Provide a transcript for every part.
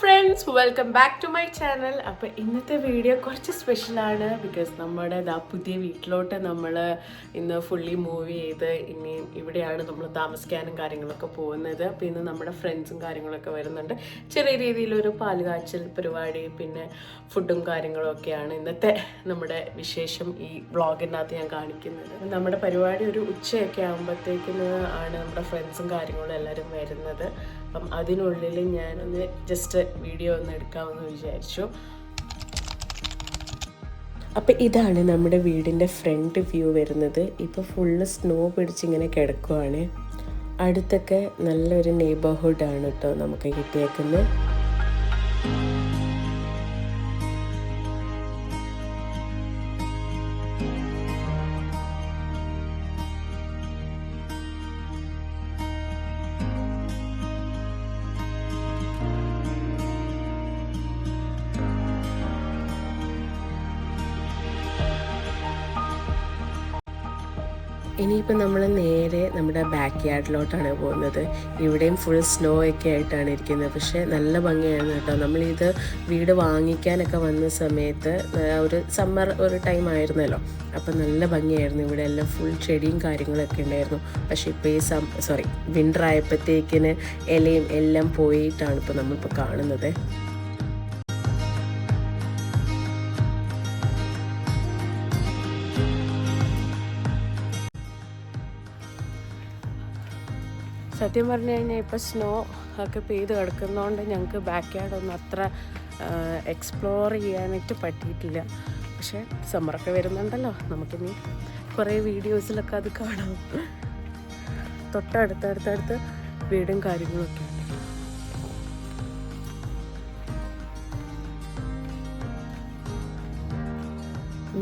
Friends, welcome back to my channel. അപ്പോൾ ഇന്നത്തെ video കുറച്ച് സ്പെഷ്യലാണ്. ബിക്കോസ് നമ്മുടെ പുതിയ വീട്ടിലോട്ട് നമ്മൾ ഇന്ന് ഫുള്ളി മൂവ് ചെയ്ത് ഇനി ഇവിടെയാണ് നമ്മൾ താമസിക്കാനും കാര്യങ്ങളൊക്കെ പോകുന്നത്. അപ്പോൾ ഇന്ന് നമ്മുടെ ഫ്രണ്ട്സും കാര്യങ്ങളൊക്കെ വരുന്നുണ്ട്. ചെറിയ രീതിയിലൊരു പാലുകാച്ചൽ പരിപാടി, പിന്നെ ഫുഡും കാര്യങ്ങളും ഒക്കെയാണ് ഇന്നത്തെ നമ്മുടെ വിശേഷം ഈ വ്ളോഗിനകത്ത് ഞാൻ കാണിക്കുന്നത്. നമ്മുടെ പരിപാടി ഒരു ഉച്ചയൊക്കെ ആകുമ്പോഴത്തേക്കിന് ആണ് നമ്മുടെ ഫ്രണ്ട്സും കാര്യങ്ങളും എല്ലാവരും വരുന്നത്. അപ്പം അതിനുള്ളിൽ ഞാനൊന്ന് ജസ്റ്റ് വീഡിയോ ഒന്ന് എടുക്കാമെന്ന് വിചാരിച്ചു. അപ്പം ഇതാണ് നമ്മുടെ വീടിൻ്റെ ഫ്രണ്ട് വ്യൂ വരുന്നത്. ഇപ്പോൾ ഫുള്ള് സ്നോ പിടിച്ചിങ്ങനെ കിടക്കുവാണ്. അടുത്തൊക്കെ നല്ലൊരു നെയ്ബർഹുഡാണ് കേട്ടോ നമുക്ക് കിട്ടിയേക്കുന്നത്. ഇനിയിപ്പോൾ നമ്മൾ നേരെ നമ്മുടെ ബാക്ക് യാർഡിലോട്ടാണ് പോകുന്നത്. ഇവിടെയും ഫുൾ സ്നോ ഒക്കെ ആയിട്ടാണ് ഇരിക്കുന്നത്. പക്ഷേ നല്ല ഭംഗിയാണ് കേട്ടോ. നമ്മളിത് വീട് വാങ്ങിക്കാനൊക്കെ വന്ന സമയത്ത് ഒരു സമ്മർ ഒരു ടൈം ആയിരുന്നല്ലോ, അപ്പം നല്ല ഭംഗിയായിരുന്നു. ഇവിടെ എല്ലാം ഫുൾ ചെടിയും കാര്യങ്ങളൊക്കെ ഉണ്ടായിരുന്നു. പക്ഷേ ഇപ്പോൾ ഈ വിൻ്റർ ആയപ്പോഴത്തേക്കിന് ഇലയും എല്ലാം പോയിട്ടാണ് ഇപ്പോൾ നമ്മളിപ്പോൾ കാണുന്നത്. സത്യം പറഞ്ഞു കഴിഞ്ഞാൽ ഇപ്പോൾ സ്നോ ഒക്കെ പെയ്ത് കിടക്കുന്നതുകൊണ്ട് ഞങ്ങൾക്ക് ബാക്ക് യാർഡൊന്നും അത്ര എക്സ്പ്ലോർ ചെയ്യാനായിട്ട് പറ്റിയിട്ടില്ല. പക്ഷേ സമ്മറൊക്കെ വരുന്നുണ്ടല്ലോ, നമുക്കിനി കുറേ വീഡിയോസിലൊക്കെ അത് കാണാം. തൊട്ടടുത്തടുത്തടുത്ത് വീടും കാര്യങ്ങളൊക്കെ ഉണ്ട്.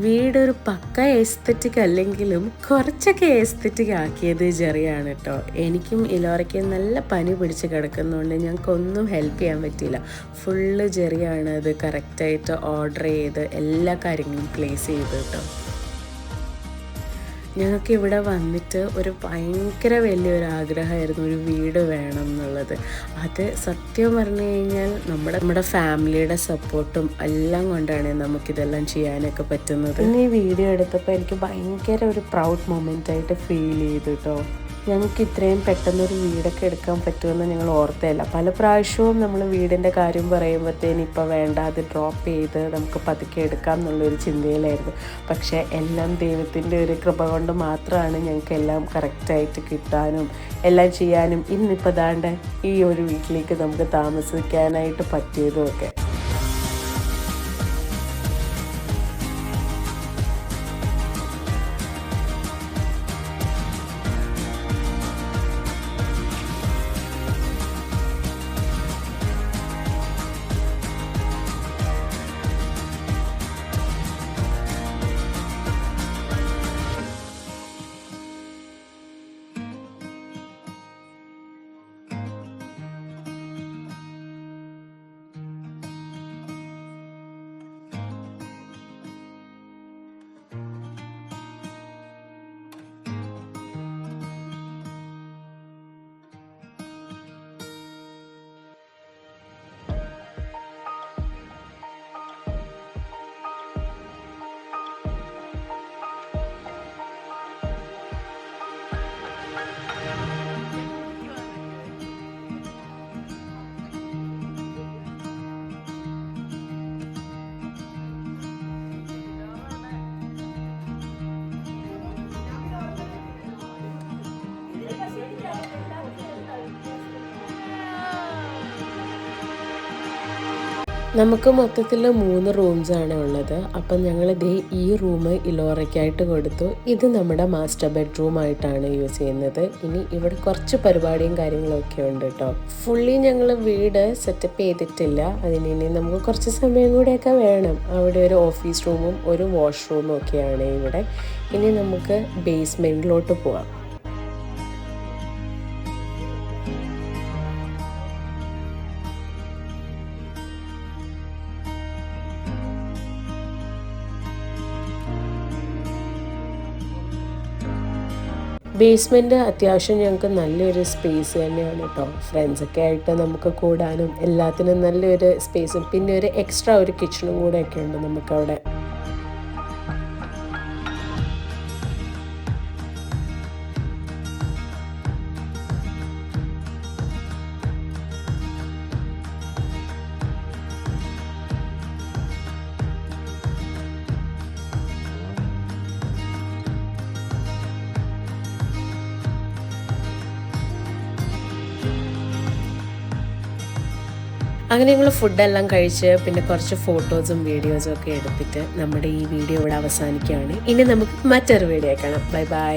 വീടൊരു പക്ക എസ്തെറ്റിക് അല്ലെങ്കിലും കുറച്ചൊക്കെ എസ്തെറ്റിക് ആക്കിയത് ജെറിയാണ് കേട്ടോ. എനിക്കും ഇലോറയ്ക്കും നല്ല പനി പിടിച്ച് കിടക്കുന്നതുകൊണ്ട് ഞങ്ങൾക്കൊന്നും ഹെൽപ്പ് ചെയ്യാൻ പറ്റിയില്ല. ഫുള്ള് ജെറിയാണ് അത് കറക്റ്റായിട്ട് ഓർഡർ ചെയ്ത് എല്ലാ കാര്യങ്ങളും പ്ലേസ് ചെയ്ത് കേട്ടോ. ഞങ്ങൾക്ക് ഇവിടെ വന്നിട്ട് ഒരു ഭയങ്കര വലിയൊരു ആഗ്രഹമായിരുന്നു ഒരു വീട് വേണം എന്നുള്ളത്. അത് സത്യം പറഞ്ഞു കഴിഞ്ഞാൽ നമ്മുടെ ഫാമിലിയുടെ സപ്പോർട്ടും എല്ലാം കൊണ്ടാണ് നമുക്കിതെല്ലാം ചെയ്യാനൊക്കെ പറ്റുന്നത്. പിന്നെ ഈ വീഡിയോ എടുത്തപ്പോൾ എനിക്ക് ഭയങ്കര ഒരു പ്രൗഡ് മൊമെൻ്റ് ആയിട്ട് ഫീൽ ചെയ്തു കേട്ടോ. ഞങ്ങൾക്ക് ഇത്രയും പെട്ടെന്നൊരു വീടൊക്കെ എടുക്കാൻ പറ്റുമെന്ന് ഞങ്ങൾ ഓർത്തല്ല. പല പ്രാവശ്യവും നമ്മൾ വീടിൻ്റെ കാര്യം പറയുമ്പോഴത്തേന് ഇപ്പോൾ വേണ്ട, അത് ഡ്രോപ്പ് ചെയ്ത് നമുക്ക് പതുക്കെ എടുക്കാം എന്നുള്ളൊരു ചിന്തയിലായിരുന്നു. പക്ഷേ എല്ലാം ദൈവത്തിൻ്റെ ഒരു കൃപ കൊണ്ട് മാത്രമാണ് ഞങ്ങൾക്ക് എല്ലാം കറക്റ്റായിട്ട് കിട്ടാനും എല്ലാം ചെയ്യാനും ഇന്നിപ്പോൾ ദാണ്ട് ഈ ഒരു വീട്ടിലേക്ക് നമുക്ക് താമസിക്കാനായിട്ട് പറ്റിയതും ഒക്കെ. നമുക്ക് മൊത്തത്തിൽ 3 റൂംസാണ് ഉള്ളത്. അപ്പം ഞങ്ങളിതേ ഈ റൂം ഇലോറയ്ക്കായിട്ട് കൊടുത്തു. ഇത് നമ്മുടെ മാസ്റ്റർ ബെഡ്റൂം ആയിട്ടാണ് യൂസ് ചെയ്യുന്നത്. ഇനി ഇവിടെ കുറച്ച് പരിപാടിയും കാര്യങ്ങളൊക്കെ ഉണ്ട് കേട്ടോ. ഫുള്ളി ഞങ്ങൾ വീട് സെറ്റപ്പ് ചെയ്തിട്ടില്ല. അതിനി നമുക്ക് കുറച്ച് സമയം കൂടെയൊക്കെ വേണം. അവിടെ ഒരു ഓഫീസ് റൂമും ഒരു വാഷ്റൂമും ഒക്കെയാണ് ഇവിടെ. ഇനി നമുക്ക് ബേസ്മെൻറ്റിലോട്ട് പോവാം. ബേസ്മെൻറ്റ് അത്യാവശ്യം ഞങ്ങൾക്ക് നല്ലൊരു സ്പേസ് തന്നെയാണ് കേട്ടോ. ഫ്രണ്ട്സൊക്കെ ആയിട്ട് നമുക്ക് കൂടാനും എല്ലാത്തിനും നല്ലൊരു സ്പേസും പിന്നെ ഒരു എക്സ്ട്രാ ഒരു കിച്ചണും കൂടെ ഒക്കെ ഉണ്ട് നമുക്കവിടെ. അങ്ങനെ ഞങ്ങൾ ഫുഡെല്ലാം കഴിച്ച് പിന്നെ കുറച്ച് ഫോട്ടോസും വീഡിയോസും ഒക്കെ എടുത്തിട്ട് നമ്മുടെ ഈ വീഡിയോ ഇവിടെ അവസാനിക്കുകയാണ്. ഇനി നമുക്ക് മറ്റൊരു വീഡിയോ കാണാം. Bye bye.